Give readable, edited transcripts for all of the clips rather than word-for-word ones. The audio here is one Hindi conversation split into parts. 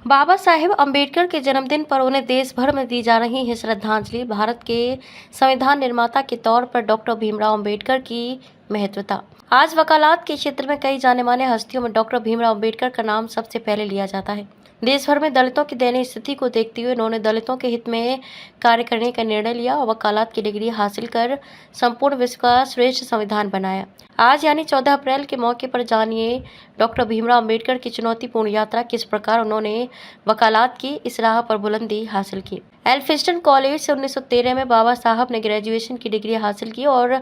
बाबा साहेब अम्बेडकर के जन्मदिन पर उन्हें देश भर में दी जा रही है श्रद्धांजलि। भारत के संविधान निर्माता के तौर पर डॉक्टर भीमराव अम्बेडकर की महत्वता। आज वकालत के क्षेत्र में कई जाने माने हस्तियों में डॉक्टर भीमराव अम्बेडकर का नाम सबसे पहले लिया जाता है। देश भर में दलितों की दयनीय स्थिति को देखते हुए उन्होंने दलितों के हित में कार्य करने का निर्णय लिया और वकालत की डिग्री हासिल कर संपूर्ण विश्व का श्रेष्ठ संविधान बनाया। आज यानी 14 अप्रैल के मौके पर जानिए डॉक्टर भीमराव अम्बेडकर की चुनौतीपूर्ण यात्रा, किस प्रकार उन्होंने वकालत की इस राह पर बुलंदी हासिल की। एल्फिंस्टन कॉलेज से 1913 में बाबा साहब ने ग्रेजुएशन की डिग्री हासिल की और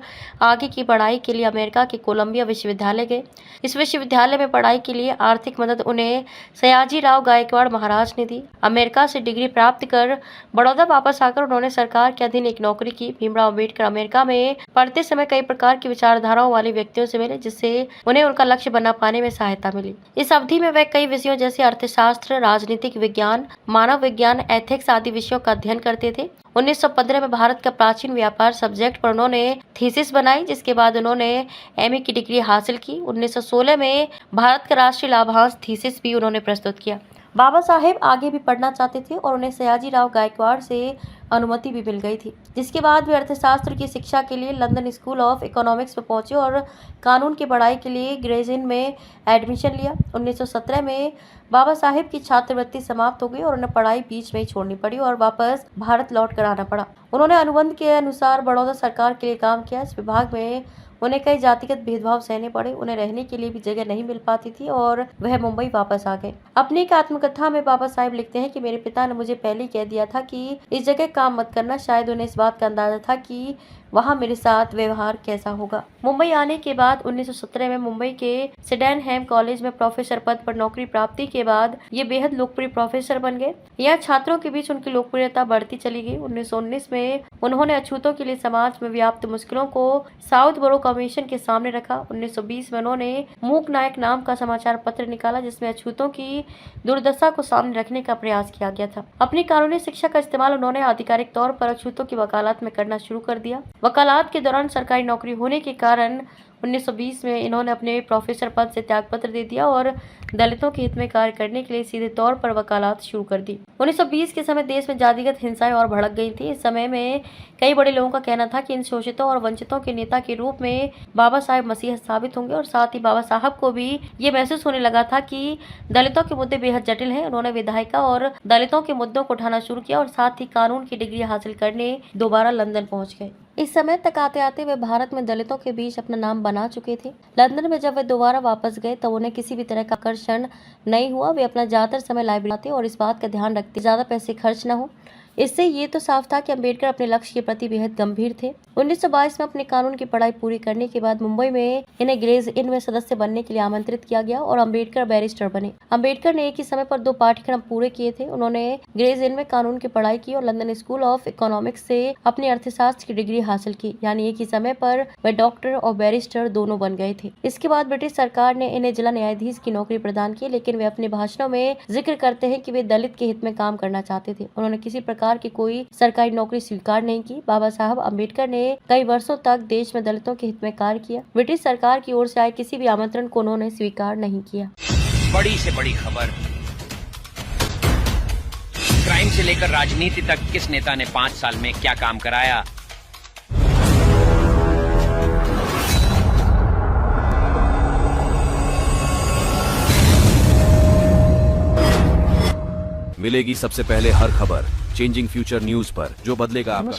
आगे की पढ़ाई के लिए अमेरिका के कोलंबिया विश्वविद्यालय गए। इस विश्वविद्यालय में पढ़ाई के लिए आर्थिक मदद उन्हें सयाजी राव गायकवाड़ महाराज ने दी। अमेरिका से डिग्री प्राप्त कर बड़ौदा वापस आकर उन्होंने सरकार के अधीन एक नौकरी की। भीमराव अम्बेडकर अमेरिका में पढ़ते समय कई प्रकार की विचारधाराओं वाले व्यक्तियों से मिले, जिससे उन्हें उनका लक्ष्य बना पाने में सहायता मिली। इस अवधि में वे कई विषयों जैसे अर्थशास्त्र, राजनीतिक विज्ञान, मानव विज्ञान, एथिक्स आदि विषयों का अध्ययन करते थे। 1915 में भारत का प्राचीन व्यापार सब्जेक्ट पर उन्होंने थीसिस बनाई, जिसके बाद उन्होंने एमए की डिग्री हासिल की। 1916 में भारत का राष्ट्रीय लाभांश थीसिस भी उन्होंने प्रस्तुत किया। बाबा साहेब आगे भी पढ़ना चाहते थे और उन्हें सयाजी राव गायकवाड़ से अनुमति भी मिल गई थी, जिसके बाद वे अर्थशास्त्र की शिक्षा के लिए लंदन स्कूल ऑफ इकोनॉमिक्स में पहुंचे और कानून की पढ़ाई के लिए ग्रेज इन में एडमिशन लिया। 1917 में बाबा साहेब की छात्रवृत्ति समाप्त हो गई और उन्हें पढ़ाई बीच में ही छोड़नी पड़ी और वापस भारत लौट कर आना पड़ा। उन्होंने अनुबंध के अनुसार बड़ौदा सरकार के लिए काम किया। इस विभाग में उन्हें कई जातिगत भेदभाव सहने पड़े। उन्हें रहने के लिए भी जगह नहीं मिल पाती थी और वह मुंबई वापस आ गए। अपनी एक आत्मकथा में बाबा साहेब लिखते हैं कि मेरे पिता ने मुझे पहले ही कह दिया था कि इस जगह काम मत करना। शायद उन्हें इस बात का अंदाजा था कि वहाँ मेरे साथ व्यवहार कैसा होगा। मुंबई आने के बाद 1917 में मुंबई के सिडेनहैम कॉलेज में प्रोफेसर पद पर नौकरी प्राप्ति के बाद ये बेहद लोकप्रिय प्रोफेसर बन गए। यहाँ छात्रों के बीच उनकी लोकप्रियता बढ़ती चली गई। 1919 में उन्होंने अछूतों के लिए समाज में व्याप्त मुश्किलों को साउथ बोरो कमीशन के सामने रखा। 1920 में उन्होंने मूक नायक नाम का समाचार पत्र निकाला, जिसमें अछूतों की दुर्दशा को सामने रखने का प्रयास किया गया था। अपनी कानूनी शिक्षा का इस्तेमाल उन्होंने आधिकारिक तौर पर अछूतों की वकालत में करना शुरू कर दिया। वकालत के दौरान सरकारी नौकरी होने के कारण 1920 में इन्होंने अपने प्रोफेसर पद से त्यागपत्र दे दिया और दलितों के हित में कार्य करने के लिए सीधे तौर पर वकालत शुरू कर दी। 1920 के समय देश में जातिगत हिंसाएं और भड़क गई थी। इस समय में कई बड़े लोगों का कहना था कि इन शोषितों और वंचितों के नेता के रूप में बाबा साहेब मसीहा साबित होंगे और साथ ही बाबा साहब को भी ये महसूस होने लगा था कि दलितों के मुद्दे बेहद जटिल हैं। उन्होंने विधायिका और दलितों के मुद्दों को उठाना शुरू किया और साथ ही कानून की डिग्री हासिल करने दोबारा लंदन पहुंच गए। इस समय तक आते आते वे भारत में दलितों के बीच अपना नाम बना चुके थे। लंदन में जब वे दोबारा वापस गए तब उन्हें किसी भी तरह का आकर्षण नहीं हुआ। वे अपना ज्यादातर समय लाइब्रेरी और इस बात का ध्यान रखते ज्यादा पैसे खर्च न हो। इससे ये तो साफ था कि अम्बेडकर अपने लक्ष्य के प्रति बेहद गंभीर थे। 1922 में अपने कानून की पढ़ाई पूरी करने के बाद मुंबई में इन्हें ग्रेज इन में सदस्य बनने के लिए आमंत्रित किया गया और अम्बेडकर बैरिस्टर बने। अम्बेडकर ने एक ही समय पर 2 पाठ्यक्रम पूरे किए थे। उन्होंने ग्रेज इन में कानून की पढ़ाई की और लंदन स्कूल ऑफ इकोनॉमिक्स से अपनी अर्थशास्त्र की डिग्री हासिल की, यानी एक ही समय पर वे डॉक्टर और बैरिस्टर दोनों बन गए थे। इसके बाद ब्रिटिश सरकार ने इन्हें जिला न्यायाधीश की नौकरी प्रदान की, लेकिन वे अपने भाषणों में जिक्र करते हैं कि वे दलित के हित में काम करना चाहते थे। उन्होंने किसी प्रकार की कोई सरकारी नौकरी स्वीकार नहीं की। बाबा साहब अम्बेडकर ने कई वर्षों तक देश में दलितों के हित में कार्य किया। ब्रिटिश सरकार की ओर से आए किसी भी आमंत्रण को उन्होंने स्वीकार नहीं किया। बड़ी से बड़ी खबर, क्राइम से लेकर राजनीति तक किस नेता ने 5 साल में क्या काम कराया। मिलेगी सबसे पहले हर खबर चेंजिंग फ्यूचर न्यूज पर, जो बदलेगा आपका